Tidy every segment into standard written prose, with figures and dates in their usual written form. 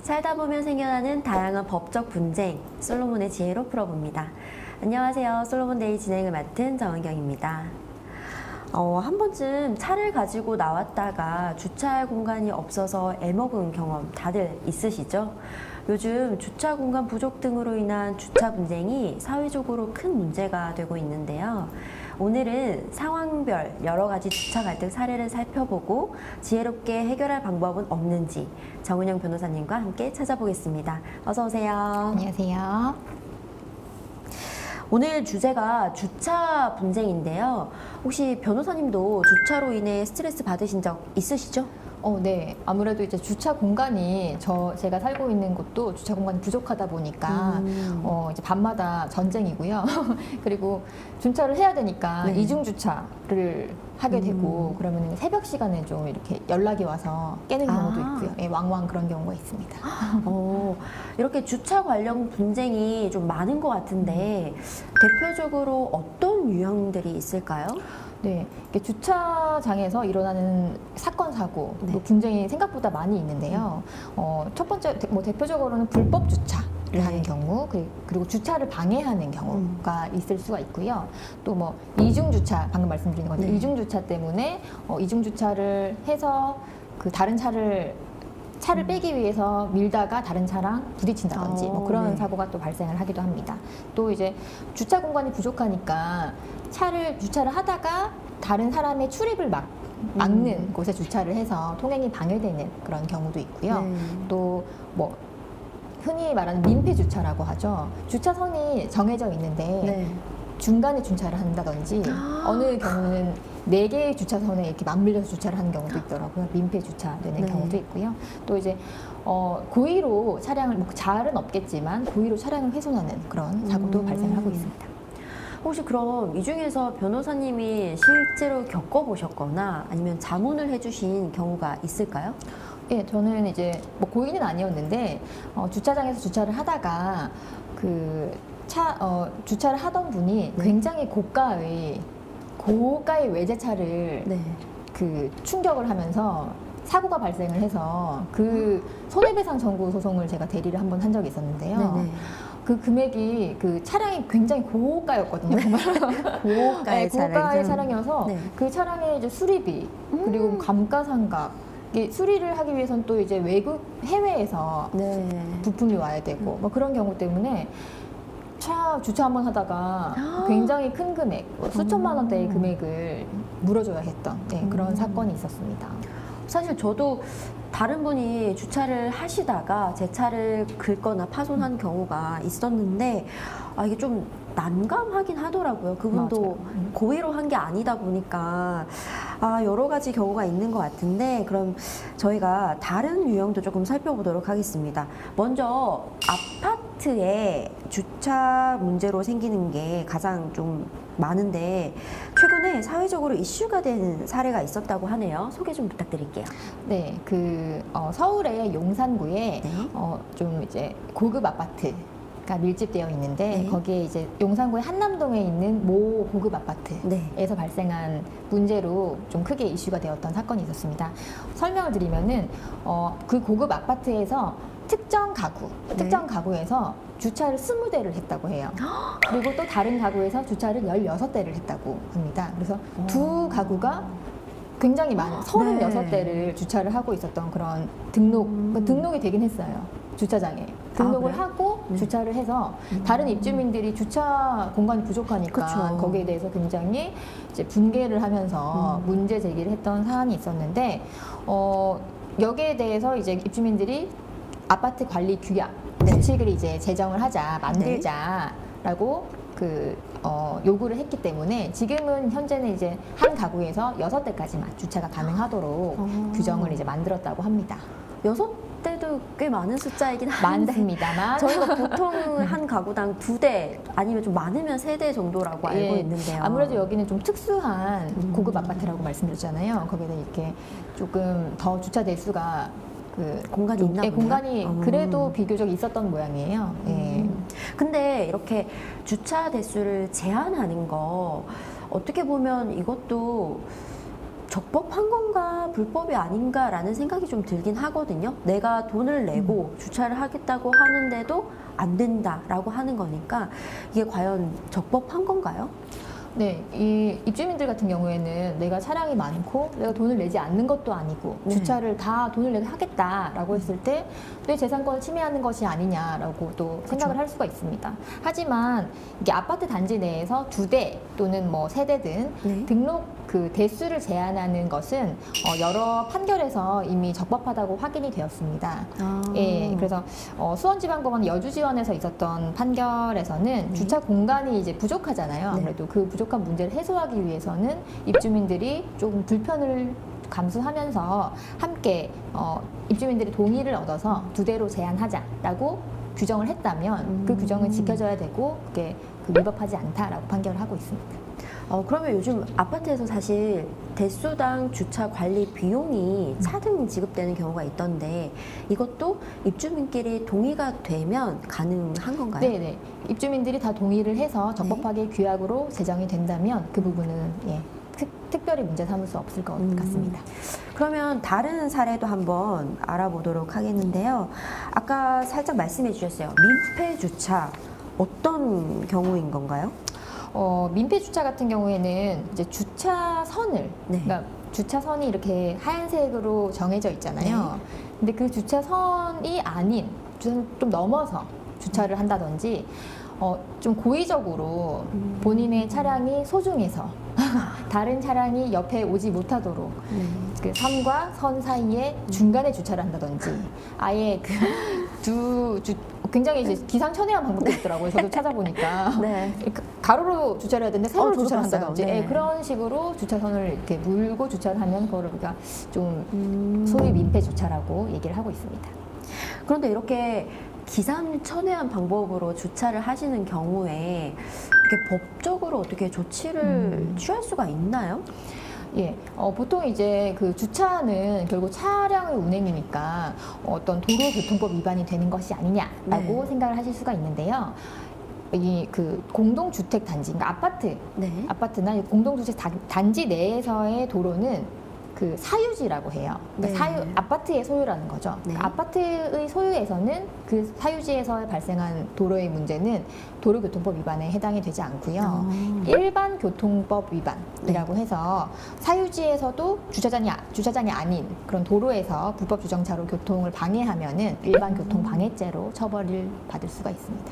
살다 보면 생겨나는 다양한 법적 분쟁, 솔로몬의 지혜로 풀어봅니다. 안녕하세요. 솔로몬데이 진행을 맡은 정은경입니다. 한 번쯤 차를 가지고 나왔다가 주차할 공간이 없어서 애먹은 경험 다들 있으시죠? 요즘 주차 공간 부족 등으로 인한 주차 분쟁이 사회적으로 큰 문제가 되고 있는데요. 오늘은 상황별 여러 가지 주차 갈등 사례를 살펴보고 지혜롭게 해결할 방법은 없는지 정은영 변호사님과 함께 찾아보겠습니다. 어서 오세요. 안녕하세요. 오늘 주제가 주차 분쟁인데요. 혹시 변호사님도 주차로 인해 스트레스 받으신 적 있으시죠? 네. 아무래도 이제 주차 공간이 제가 살고 있는 곳도 주차 공간이 부족하다 보니까 이제 밤마다 전쟁이고요. 그리고 주차를 해야 되니까 네. 이중 주차를 하게 되고 그러면 새벽 시간에 좀 이렇게 연락이 와서 깨는 경우도 있고요. 예, 왕왕 그런 경우가 있습니다. 이렇게 주차 관련 분쟁이 좀 많은 것 같은데 대표적으로 어떤 유형들이 있을까요? 네, 이게 주차장에서 일어나는 사건 사고 네. 분쟁이 생각보다 많이 있는데요. 첫 번째 대표적으로는 불법 주차를 네. 하는 경우, 그리고 주차를 방해하는 경우가 있을 수가 있고요. 또 뭐 이중 주차, 방금 말씀드린 건데 네. 이중 주차 때문에 이중 주차를 해서 그 다른 차를 빼기 위해서 밀다가 다른 차랑 부딪힌다든지 뭐 그런 네. 사고가 또 발생을 하기도 합니다. 또 이제 주차 공간이 부족하니까 주차를 하다가 다른 사람의 출입을 막는 곳에 주차를 해서 통행이 방해되는 그런 경우도 있고요. 네. 또 뭐 흔히 말하는 민폐 주차라고 하죠. 주차선이 정해져 있는데 네. 중간에 주차를 한다든지 어느 경우는 4개의 주차선에 이렇게 맞물려서 주차를 하는 경우도 있더라고요. 민폐 주차되는 네. 경우도 있고요. 또 이제 고의로 차량을 자알은 없겠지만 고의로 차량을 훼손하는 그런 사고도 발생을 하고 있습니다. 혹시 그럼 이 중에서 변호사님이 실제로 겪어보셨거나 아니면 자문을 해주신 경우가 있을까요? 예, 저는 이제 뭐 고의는 아니었는데 주차장에서 주차를 하다가 주차를 하던 분이 네. 굉장히 고가의 외제차를 네. 충격을 하면서 사고가 발생을 해서 손해배상 청구 소송을 제가 대리를 한번 한 적이 있었는데요. 네네. 그 금액이 차량이 굉장히 고가였거든요. 정말 고가의 차량이죠? 차량이어서 네. 그 차량의 이제 수리비 그리고 감가상각 수리를 하기 위해서는 또 이제 해외에서 네. 부품이 와야 되고 뭐 그런 경우 때문에 주차 한번 하다가 굉장히 큰 금액, 수천만 원대의 금액을 물어줘야 했던 그런 사건이 있었습니다. 사실 저도 다른 분이 주차를 하시다가 제 차를 긁거나 파손한 경우가 있었는데 이게 좀 난감하긴 하더라고요. 그분도 맞아요. 고의로 한 게 아니다 보니까 여러 가지 경우가 있는 것 같은데 그럼 저희가 다른 유형도 조금 살펴보도록 하겠습니다. 먼저 아파트에 주차 문제로 생기는 게 가장 좀 많은데 최근에 사회적으로 이슈가 된 사례가 있었다고 하네요. 소개 좀 부탁드릴게요. 네, 서울의 용산구에 네. 좀 이제 고급 아파트가 밀집되어 있는데 네. 거기에 이제 용산구의 한남동에 있는 모 고급 아파트에서 네. 발생한 문제로 좀 크게 이슈가 되었던 사건이 있었습니다. 설명을 드리면은 그 고급 아파트에서 특정 가구에서 주차를 20대를 했다고 해요. 그리고 또 다른 가구에서 주차를 16대를 했다고 합니다. 그래서 두 가구가 굉장히 많은 36대를 주차를 하고 있었던 그런 등록이 되긴 했어요. 주차장에. 등록을 그래요? 하고 주차를 해서 다른 입주민들이 주차 공간이 부족하니까 그쵸. 거기에 대해서 굉장히 이제 분개를 하면서 문제 제기를 했던 사안이 있었는데 여기에 대해서 이제 입주민들이 아파트 관리 규칙을 이제 제정을 하자, 만들자라고 요구를 했기 때문에 지금은 현재는 이제 한 가구에서 6대까지만 주차가 가능하도록 규정을 이제 만들었다고 합니다. 6대도 꽤 많은 숫자이긴 한데 많습니다만 저희가 보통 한 가구당 2대 아니면 좀 많으면 3대 정도라고 알고 예, 있는데요. 아무래도 여기는 좀 특수한 고급 아파트라고 말씀드렸잖아요. 거기다 이렇게 조금 더 주차 대수가 공간이 있나 보네요. 공간이 그래도 비교적 있었던 모양이에요. 예. 근데 이렇게 주차 대수를 제한하는 거 어떻게 보면 이것도 적법한 건가 불법이 아닌가라는 생각이 좀 들긴 하거든요. 내가 돈을 내고 주차를 하겠다고 하는데도 안 된다라고 하는 거니까 이게 과연 적법한 건가요? 네, 이 입주민들 같은 경우에는 내가 차량이 많고 내가 돈을 내지 않는 것도 아니고 네. 주차를 다 돈을 내서 하겠다라고 했을 때 내 재산권을 침해하는 것이 아니냐라고 또 생각을 할 수가 있습니다. 하지만 이게 아파트 단지 내에서 2대 또는 뭐 3대든 네. 등록 그 대수를 제한하는 것은 여러 판결에서 이미 적법하다고 확인이 되었습니다. 예, 그래서 수원지방법원 여주지원에서 있었던 판결에서는 네. 주차 공간이 이제 부족하잖아요. 네. 아무래도 그 부족한 문제를 해소하기 위해서는 입주민들이 조금 불편을 감수하면서 함께 입주민들이 동의를 얻어서 2대로 제한하자라고 규정을 했다면 그 규정은 지켜져야 되고 그게 위법하지 않다라고 판결을 하고 있습니다. 그러면 요즘 아파트에서 사실 대수당 주차 관리 비용이 차등 지급되는 경우가 있던데 이것도 입주민끼리 동의가 되면 가능한 건가요? 네네. 입주민들이 다 동의를 해서 적법하게 규약으로 제정이 된다면 그 부분은 예, 특별히 문제 삼을 수 없을 것 같습니다. 그러면 다른 사례도 한번 알아보도록 하겠는데요. 아까 살짝 말씀해 주셨어요. 민폐 주차 어떤 경우인 건가요? 민폐 주차 같은 경우에는 이제 주차선을, 네. 그러니까 주차선이 이렇게 하얀색으로 정해져 있잖아요. 근데 그 주차선이 아닌, 좀 넘어서 주차를 한다든지, 좀 고의적으로 본인의 차량이 소중해서 다른 차량이 옆에 오지 못하도록 그 선과 선 사이에 중간에 주차를 한다든지 아예 굉장히 이제 기상천외한 방법도 있더라고요. 저도 찾아보니까 네. 가로로 주차를 해야 되는데 세로로 저도 주차를 봤어요. 한다든지 네. 예, 그런 식으로 주차선을 이렇게 물고 주차를 하면 그거를 우리가 좀 소위 민폐 주차라고 얘기를 하고 있습니다. 그런데 이렇게 기상천외한 방법으로 주차를 하시는 경우에 이렇게 법적으로 어떻게 조치를 취할 수가 있나요? 예, 보통 이제 그 주차는 결국 차량의 운행이니까 어떤 도로교통법 위반이 되는 것이 아니냐라고 네. 생각을 하실 수가 있는데요. 이 그 공동주택 단지, 그러니까 네. 아파트나 공동주택 단지 내에서의 도로는 그 사유지라고 해요. 그러니까 네. 아파트의 소유라는 거죠. 네. 아파트의 소유에서는 그 사유지에서 발생한 도로의 문제는 도로교통법 위반에 해당이 되지 않고요. 일반 교통법 위반이라고 해서 사유지에서도 주차장이 아닌 그런 도로에서 불법 주정차로 교통을 방해하면은 일반 교통 방해죄로 처벌을 받을 수가 있습니다.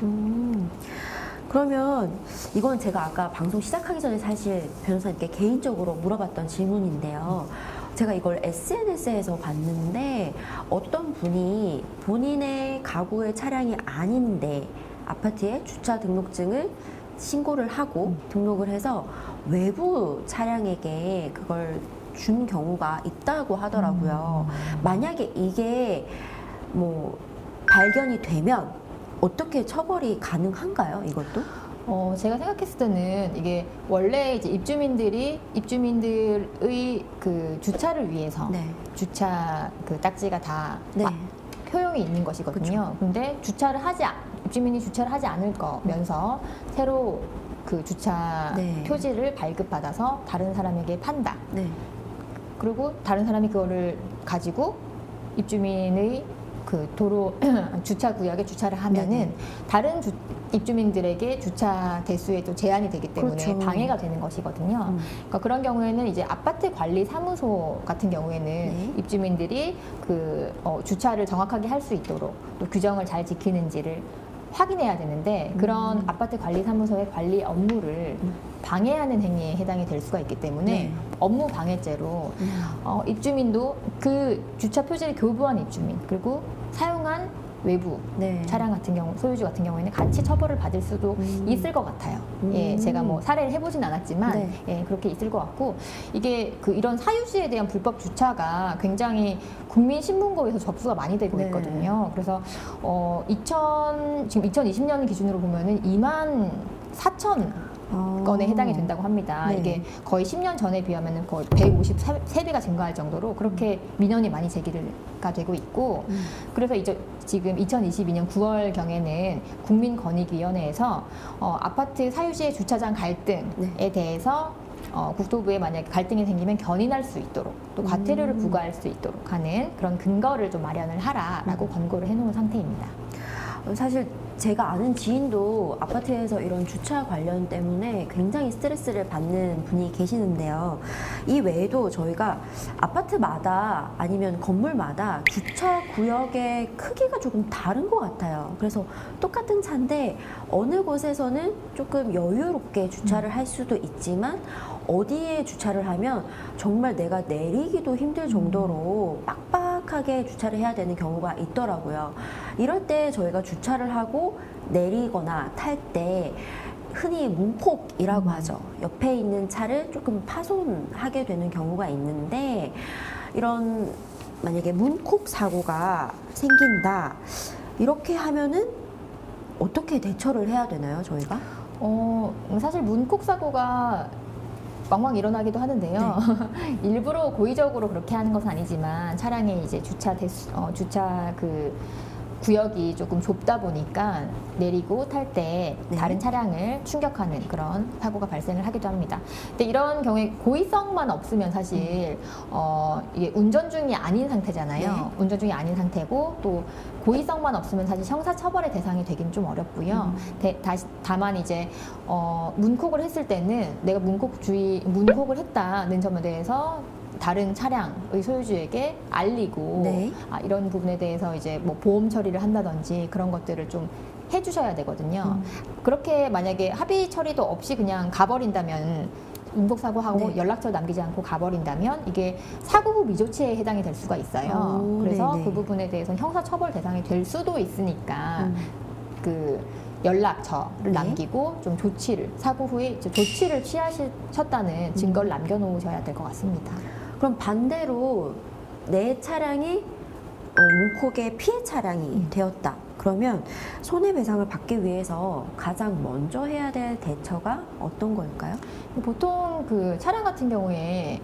그러면 이건 제가 아까 방송 시작하기 전에 사실 변호사님께 개인적으로 물어봤던 질문인데요. 제가 이걸 SNS에서 봤는데 어떤 분이 본인의 가구의 차량이 아닌데 아파트에 주차 등록증을 신고를 하고 등록을 해서 외부 차량에게 그걸 준 경우가 있다고 하더라고요. 만약에 이게 뭐 발견이 되면 어떻게 처벌이 가능한가요, 이것도? 제가 생각했을 때는 이게 원래 이제 입주민들의 그 주차를 위해서 네. 주차 그 딱지가 다 네. 효용이 있는 것이거든요. 근데 입주민이 주차를 하지 않을 거면서 새로 그 주차 네. 표지를 발급받아서 다른 사람에게 판다. 네. 그리고 다른 사람이 그거를 가지고 입주민의 그 도로 주차 구역에 주차를 하면은 네네. 다른 입주민들에게 주차 대수에도 제한이 되기 때문에 그렇죠. 방해가 되는 것이거든요. 그러니까 그런 경우에는 이제 아파트 관리 사무소 같은 경우에는 네. 입주민들이 그 주차를 정확하게 할 수 있도록 또 규정을 잘 지키는지를 확인해야 되는데 그런 아파트 관리 사무소의 관리 업무를 방해하는 행위에 해당이 될 수가 있기 때문에 네. 업무 방해죄로 입주민도 그 주차 표지를 교부한 입주민 그리고 사용한 외부 네. 차량 같은 경우 소유주 같은 경우에는 같이 처벌을 받을 수도 있을 것 같아요. 예, 제가 뭐 사례를 해보진 않았지만 네. 예, 그렇게 있을 것 같고 이게 그 이런 사유지에 대한 불법 주차가 굉장히 국민신문고에서 접수가 많이 되고 네. 있거든요. 그래서 지금 2020년 기준으로 보면은 2만 4천 건에 해당이 된다고 합니다. 네. 이게 거의 10년 전에 비하면 거의 153배가 증가할 정도로 그렇게 민원이 많이 제기가 되고 있고 그래서 이제 지금 2022년 9월경에는 국민권익위원회에서 아파트 사유지의 주차장 갈등에 네. 대해서 국토부에 만약에 갈등이 생기면 견인할 수 있도록 또 과태료를 부과할 수 있도록 하는 그런 근거를 좀 마련을 하라라고 권고를 해놓은 상태입니다. 사실 제가 아는 지인도 아파트에서 이런 주차 관련 때문에 굉장히 스트레스를 받는 분이 계시는데요. 이 외에도 저희가 아파트마다 아니면 건물마다 주차 구역의 크기가 조금 다른 것 같아요. 그래서 똑같은 차인데 어느 곳에서는 조금 여유롭게 주차를 할 수도 있지만 어디에 주차를 하면 정말 내가 내리기도 힘들 정도로 빡빡하게 주차를 해야 되는 경우가 있더라고요. 이럴 때 저희가 주차를 하고 내리거나 탈 때 흔히 문콕이라고 하죠. 옆에 있는 차를 조금 파손하게 되는 경우가 있는데 이런 만약에 문콕 사고가 생긴다 이렇게 하면은 어떻게 대처를 해야 되나요, 저희가? 사실 문콕 사고가 왕왕 일어나기도 하는데요. 일부러 고의적으로 그렇게 하는 것은 아니지만 차량의 이제 주차 그 구역이 조금 좁다 보니까 내리고 탈 때 다른 차량을 충격하는 그런 사고가 발생을 하기도 합니다. 근데 이런 경우에 고의성만 없으면 사실 이게 운전 중이 아닌 상태잖아요. 운전 중이 아닌 상태고 또 고의성만 없으면 사실 형사처벌의 대상이 되긴 좀 어렵고요. 다만 이제 문콕을 했을 때는 내가 문콕을 했다는 점에 대해서 다른 차량의 소유주에게 알리고 이런 부분에 대해서 이제 뭐 보험 처리를 한다든지 그런 것들을 좀 해주셔야 되거든요. 그렇게 만약에 합의 처리도 없이 그냥 가버린다면 문콕 사고하고 연락처를 남기지 않고 가버린다면 이게 사고 후 미조치에 해당이 될 수가 있어요. 그래서 그 부분에 대해서는 형사처벌 대상이 될 수도 있으니까 그 연락처를 남기고 좀 사고 후에 이제 조치를 취하셨다는 증거를 남겨놓으셔야 될 것 같습니다. 그럼 반대로 내 차량이 문콕의 피해 차량이 되었다. 그러면 손해배상을 받기 위해서 가장 먼저 해야 될 대처가 어떤 걸까요? 보통 그 차량 같은 경우에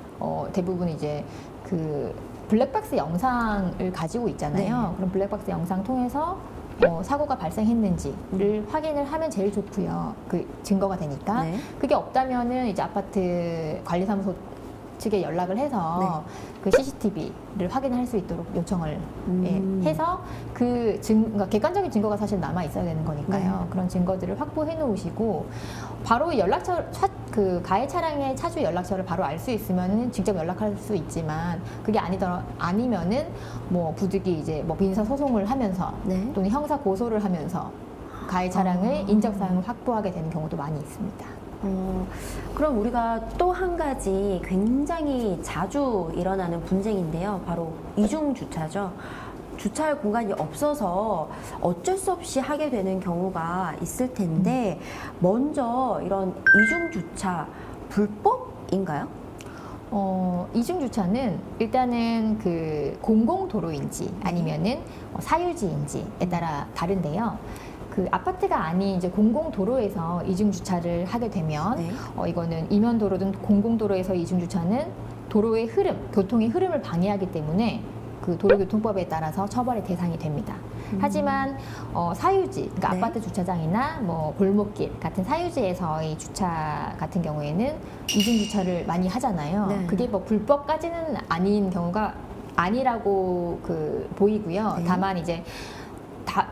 대부분 이제 그 블랙박스 영상을 가지고 있잖아요. 그럼 블랙박스 영상 통해서 사고가 발생했는지를 확인을 하면 제일 좋고요. 그 증거가 되니까. 그게 없다면은 이제 아파트 관리사무소 측에 연락을 해서 그 CCTV를 확인할 수 있도록 요청을 해서 그러니까 객관적인 증거가 사실 남아 있어야 되는 거니까요. 그런 증거들을 확보해 놓으시고 바로 그 가해 차량의 차주 연락처를 바로 알 수 있으면 직접 연락할 수 있지만 그게 아니면은 뭐 부득이 이제 뭐 민사 소송을 하면서 또는 형사 고소를 하면서 가해 차량의 인적 사항을 확보하게 되는 경우도 많이 있습니다. 그럼 우리가 또 한 가지 굉장히 자주 일어나는 분쟁인데요. 바로 이중 주차죠. 주차할 공간이 없어서 어쩔 수 없이 하게 되는 경우가 있을 텐데 먼저 이런 이중 주차 불법인가요? 이중 주차는 일단은 그 공공도로인지 아니면은 사유지인지에 따라 다른데요. 그 아파트가 아닌 이제 공공도로에서 이중 주차를 하게 되면 이거는 이면도로든 공공도로에서 이중 주차는 도로의 교통의 흐름을 방해하기 때문에 그 도로교통법에 따라서 처벌의 대상이 됩니다. 하지만 사유지, 그러니까 아파트 주차장이나 뭐 골목길 같은 사유지에서의 주차 같은 경우에는 이중 주차를 많이 하잖아요. 그게 뭐 불법까지는 아닌 경우가 아니라고 보이고요. 다만 이제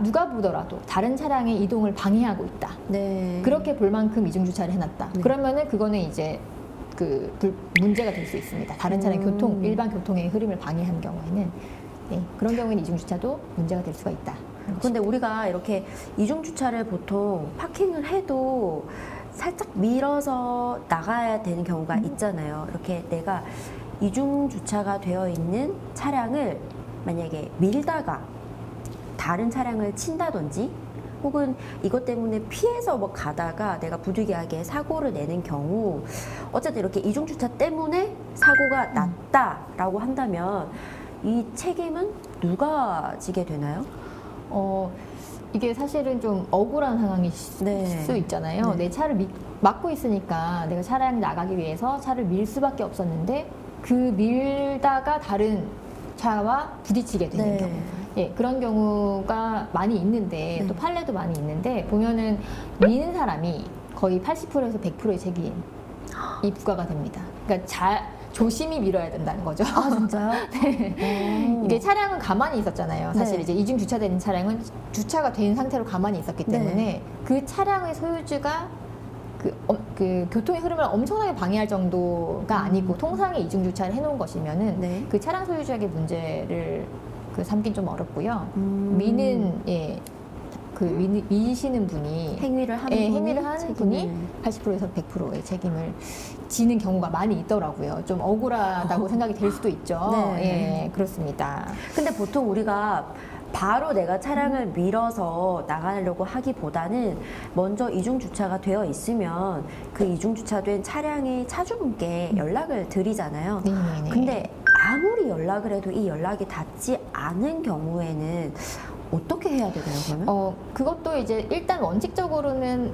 누가 보더라도 다른 차량의 이동을 방해하고 있다. 그렇게 볼 만큼 이중 주차를 해놨다. 그러면은 그거는 이제 문제가 될 수 있습니다. 다른 차량 일반 교통의 흐름을 방해하는 경우에는 그런 경우에는 이중 주차도 문제가 될 수가 있다. 그런데 우리가 이렇게 이중 주차를 보통 파킹을 해도 살짝 밀어서 나가야 되는 경우가 있잖아요. 이렇게 내가 이중 주차가 되어 있는 차량을 만약에 밀다가 다른 차량을 친다든지 혹은 이것 때문에 피해서 뭐 가다가 내가 부득이하게 사고를 내는 경우 어쨌든 이렇게 이중주차 때문에 사고가 났다라고 한다면 이 책임은 누가 지게 되나요? 이게 사실은 좀 억울한 상황일 수 있잖아요. 내 차를 막고 있으니까 내가 차량 나가기 위해서 차를 밀 수밖에 없었는데 그 밀다가 다른 차와 부딪히게 되는 경우. 그런 경우가 많이 있는데 또 판례도 많이 있는데 보면은 미는 사람이 거의 80%에서 100%의 책임 부과가 됩니다. 그러니까 조심히 밀어야 된다는 거죠. 아, 진짜요? 네. 이게 차량은 가만히 있었잖아요. 사실 네. 이제 이중 주차된 차량은 주차가 된 상태로 가만히 있었기 때문에 네. 그 차량의 소유주가 그 교통의 흐름을 엄청나게 방해할 정도가 아니고 통상의 이중 주차를 해놓은 것이면은 네. 그 차량 소유주에게 문제를 삼긴 좀 어렵고요. 미는 미시는 분이 행위를 하는 행위를 하는 분이 80%에서 100%의 책임을 지는 경우가 많이 있더라고요. 좀 억울하다고 생각이 될 수도 있죠. 네. 예, 그렇습니다. 근데 보통 우리가 바로 내가 차량을 밀어서 나가려고 하기보다는 먼저 이중 주차가 되어 있으면 그 이중 주차된 차량의 차주분께 연락을 드리잖아요. 네네네. 근데 아무리 연락을 해도 이 연락이 닿지 않은 경우에는 어떻게 해야 되나요, 그러면? 그것도 이제 일단 원칙적으로는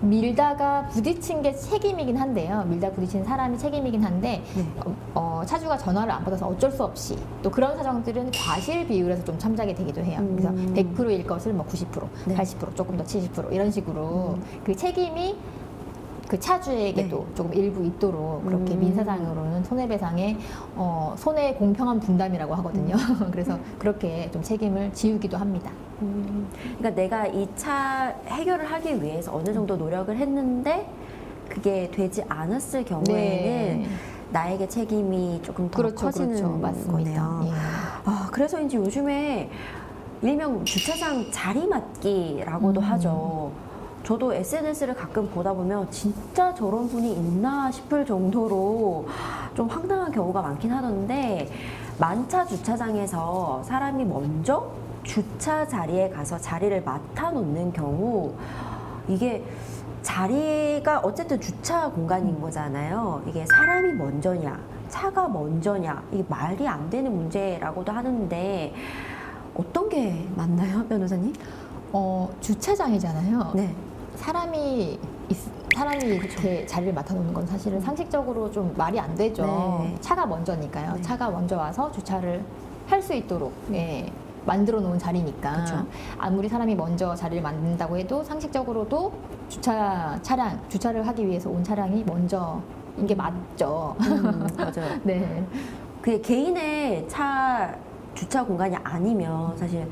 밀다가 부딪힌 게 책임이긴 한데요. 밀다 부딪힌 사람이 책임이긴 한데 네. 차주가 전화를 안 받아서 어쩔 수 없이 또 그런 사정들은 과실 비율에서 좀 참작이 되기도 해요. 그래서 100%일 것을 뭐 90%, 네. 80%, 조금 더 70% 이런 식으로 그 책임이 그 차주에게도 네. 조금 일부 있도록 그렇게 민사상으로는 손해배상의 손해 공평한 분담이라고 하거든요. 그래서 그렇게 좀 책임을 지우기도 합니다. 그러니까 내가 이 차 해결을 하기 위해서 어느 정도 노력을 했는데 그게 되지 않았을 경우에는 네. 나에게 책임이 조금 더 그렇죠, 커지는 그렇죠. 맞습니다. 거네요. 예. 아, 그래서인지 요즘에 일명 주차장 자리맡기라고도 하죠. 저도 SNS를 가끔 보다 보면 진짜 저런 분이 있나 싶을 정도로 좀 황당한 경우가 많긴 하던데, 만차 주차장에서 사람이 먼저 주차 자리에 가서 자리를 맡아 놓는 경우, 이게 자리가 어쨌든 주차 공간인 거잖아요. 이게 사람이 먼저냐, 차가 먼저냐, 이게 말이 안 되는 문제라고도 하는데, 어떤 게 맞나요, 변호사님? 주차장이잖아요. 네. 사람이 이렇게 자리를 맡아놓는 건 사실은 상식적으로 좀 말이 안 되죠. 네. 차가 먼저니까요. 네. 차가 먼저 와서 주차를 할 수 있도록 만들어 놓은 자리니까 그렇죠. 아무리 사람이 먼저 자리를 만든다고 해도 상식적으로도 주차를 하기 위해서 온 차량이 먼저인 게 맞죠. 맞아요. 네. 그게 개인의 차 주차 공간이 아니면 사실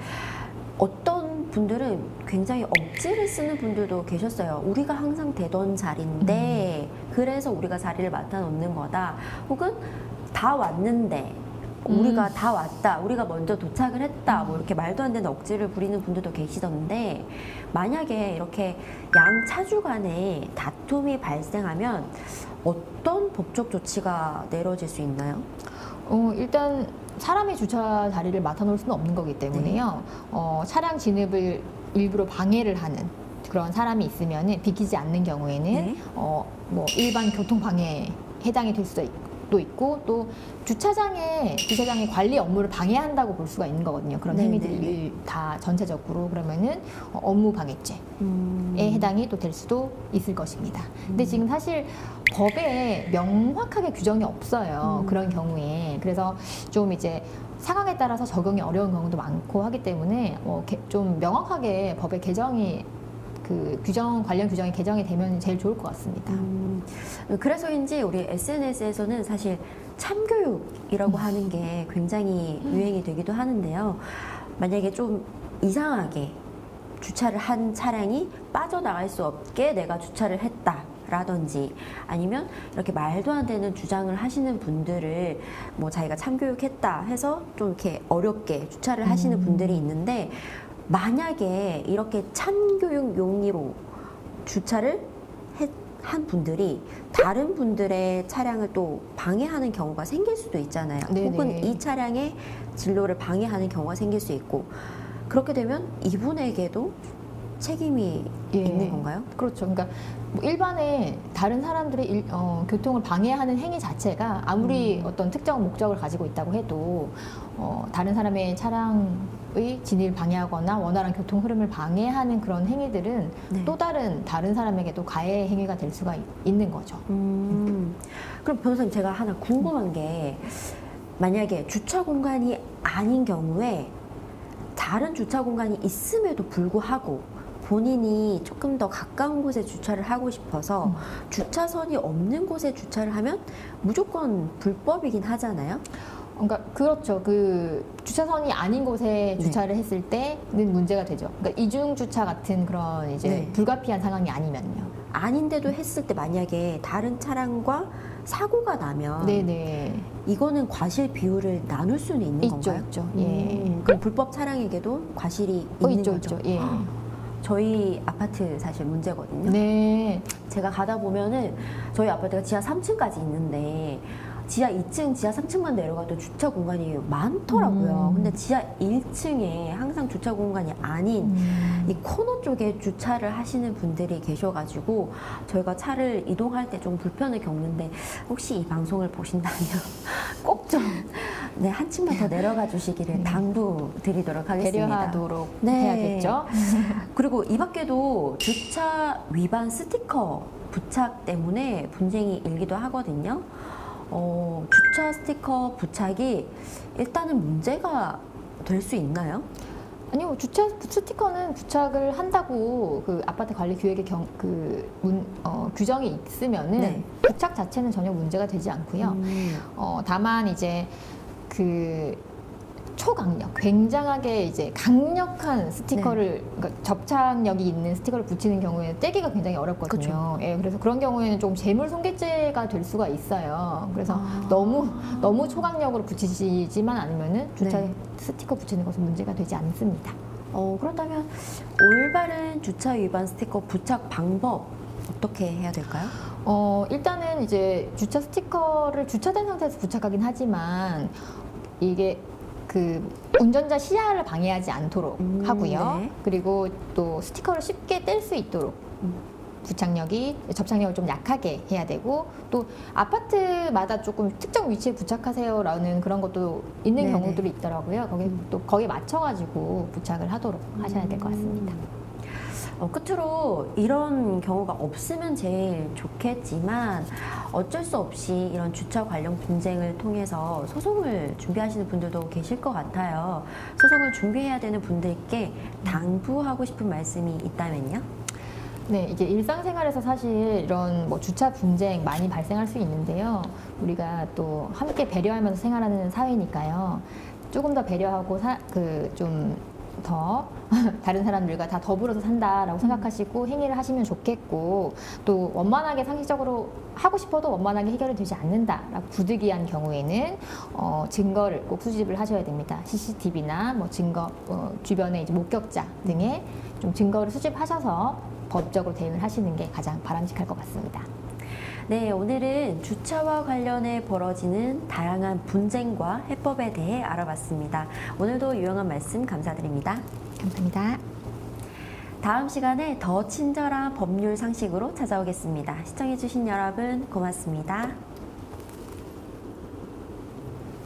어떤 분들은 굉장히 억지를 쓰는 분들도 계셨어요. 우리가 항상 되던 자리인데 그래서 우리가 자리를 맡아 놓는 거다. 혹은 다 왔는데 우리가 다 왔다. 우리가 먼저 도착을 했다. 뭐 이렇게 말도 안 되는 억지를 부리는 분들도 계시던데, 만약에 이렇게 양 차주 간에 다툼이 발생하면 어떤 법적 조치가 내려질 수 있나요? 일단 사람이 주차 자리를 맡아놓을 수는 없는 거기 때문에요. 차량 진입을 일부러 방해를 하는 그런 사람이 있으면은 비키지 않는 경우에는 네. 뭐 일반 교통 방해에 해당이 될 수도 있고 또 주차장의 관리 업무를 방해한다고 볼 수가 있는 거거든요. 그런 네, 행위들이 네. 다 전체적으로 그러면은 업무 방해죄에 해당이 또 될 수도 있을 것입니다. 근데 지금 사실 법에 명확하게 규정이 없어요. 그런 경우에. 그래서 좀 이제 상황에 따라서 적용이 어려운 경우도 많고 하기 때문에 좀 명확하게 법의 개정이 관련 규정이 개정이 되면 제일 좋을 것 같습니다. 그래서인지 우리 SNS에서는 사실 참교육이라고 하는 게 굉장히 유행이 되기도 하는데요. 만약에 좀 이상하게 주차를 한 차량이 빠져나갈 수 없게 내가 주차를 했다라든지, 아니면 이렇게 말도 안 되는 주장을 하시는 분들을 뭐 자기가 참교육했다 해서 좀 이렇게 어렵게 주차를 하시는 분들이 있는데, 만약에 이렇게 참교육 용의로 주차를 한 분들이 다른 분들의 차량을 또 방해하는 경우가 생길 수도 있잖아요. 네네. 혹은 이 차량의 진로를 방해하는 경우가 생길 수 있고, 그렇게 되면 이분에게도 책임이 있는 건가요? 그렇죠. 그러니까 뭐 일반의 다른 사람들의 교통을 방해하는 행위 자체가 아무리 어떤 특정 목적을 가지고 있다고 해도 다른 사람의 차량의 진입을 방해하거나 원활한 교통 흐름을 방해하는 그런 행위들은 네. 또 다른 사람에게도 가해 행위가 될 수가 있는 거죠. 그럼 변호사님, 제가 하나 궁금한 게, 만약에 주차 공간이 아닌 경우에 다른 주차 공간이 있음에도 불구하고 본인이 조금 더 가까운 곳에 주차를 하고 싶어서 주차선이 없는 곳에 주차를 하면 무조건 불법이긴 하잖아요. 그러니까 그렇죠. 그 주차선이 아닌 곳에 주차를 했을 때는 문제가 되죠. 그러니까 이중 주차 같은 그런 이제 불가피한 상황이 아니면요. 아닌데도 했을 때 만약에 다른 차량과 사고가 나면 네네. 이거는 과실 비율을 나눌 수는 있는 건가요? 있죠. 예. 그럼 불법 차량에게도 과실이 있는 있죠, 거죠? 있죠. 예. 저희 아파트 사실 문제거든요. 네. 제가 가다 보면은 저희 아파트가 지하 3층까지 있는데 지하 2층, 지하 3층만 내려가도 주차 공간이 많더라고요. 근데 지하 1층에 항상 주차 공간이 아닌 이 코너 쪽에 주차를 하시는 분들이 계셔가지고 저희가 차를 이동할 때 좀 불편을 겪는데 혹시 이 방송을 보신다면 꼭 좀 네, 한 층만 더 내려가 주시기를 당부드리도록 하겠습니다. 배려하도록 네. 해야겠죠. 그리고 이 밖에도 주차 위반 스티커 부착 때문에 분쟁이 일기도 하거든요. 주차 스티커 부착이 일단은 문제가 될 수 있나요? 아니요, 주차 스티커는 부착을 한다고 그 아파트 관리 규약에 규정이 있으면은 부착 자체는 전혀 문제가 되지 않고요. 다만 이제 그 초강력, 굉장하게 이제 강력한 스티커를 그러니까 접착력이 있는 스티커를 붙이는 경우에는 떼기가 굉장히 어렵거든요. 예, 그래서 그런 경우에는 좀 재물 손괴죄가 될 수가 있어요. 그래서 너무 초강력으로 붙이지만 않으면은 주차 스티커 붙이는 것은 문제가 되지 않습니다. 그렇다면 올바른 주차 위반 스티커 부착 방법 어떻게 해야 될까요? 일단은 이제 주차 스티커를 주차된 상태에서 부착하긴 하지만 이게 그 운전자 시야를 방해하지 않도록 하고요. 그리고 또 스티커를 쉽게 뗄 수 있도록 접착력을 좀 약하게 해야 되고 또 아파트마다 조금 특정 위치에 부착하세요라는 그런 것도 있는 경우들이 있더라고요. 거기에 맞춰가지고 부착을 하도록 하셔야 될 것 같습니다. 끝으로 이런 경우가 없으면 제일 좋겠지만 어쩔 수 없이 이런 주차 관련 분쟁을 통해서 소송을 준비하시는 분들도 계실 것 같아요. 소송을 준비해야 되는 분들께 당부하고 싶은 말씀이 있다면요? 네, 이게 일상생활에서 사실 이런 뭐 주차 분쟁 많이 발생할 수 있는데요. 우리가 또 함께 배려하면서 생활하는 사회니까요. 조금 더 배려하고 좀 더 다른 사람들과 다 더불어서 산다라고 생각하시고 행위를 하시면 좋겠고 또 원만하게 상식적으로 하고 싶어도 원만하게 해결이 되지 않는다라고 부득이한 경우에는 증거를 꼭 수집을 하셔야 됩니다. CCTV나 뭐 증거 주변에 이제 목격자 등의 좀 증거를 수집하셔서 법적으로 대응을 하시는 게 가장 바람직할 것 같습니다. 네, 오늘은 주차와 관련해 벌어지는 다양한 분쟁과 해법에 대해 알아봤습니다. 오늘도 유용한 말씀 감사드립니다. 감사합니다. 다음 시간에 더 친절한 법률 상식으로 찾아오겠습니다. 시청해주신 여러분 고맙습니다.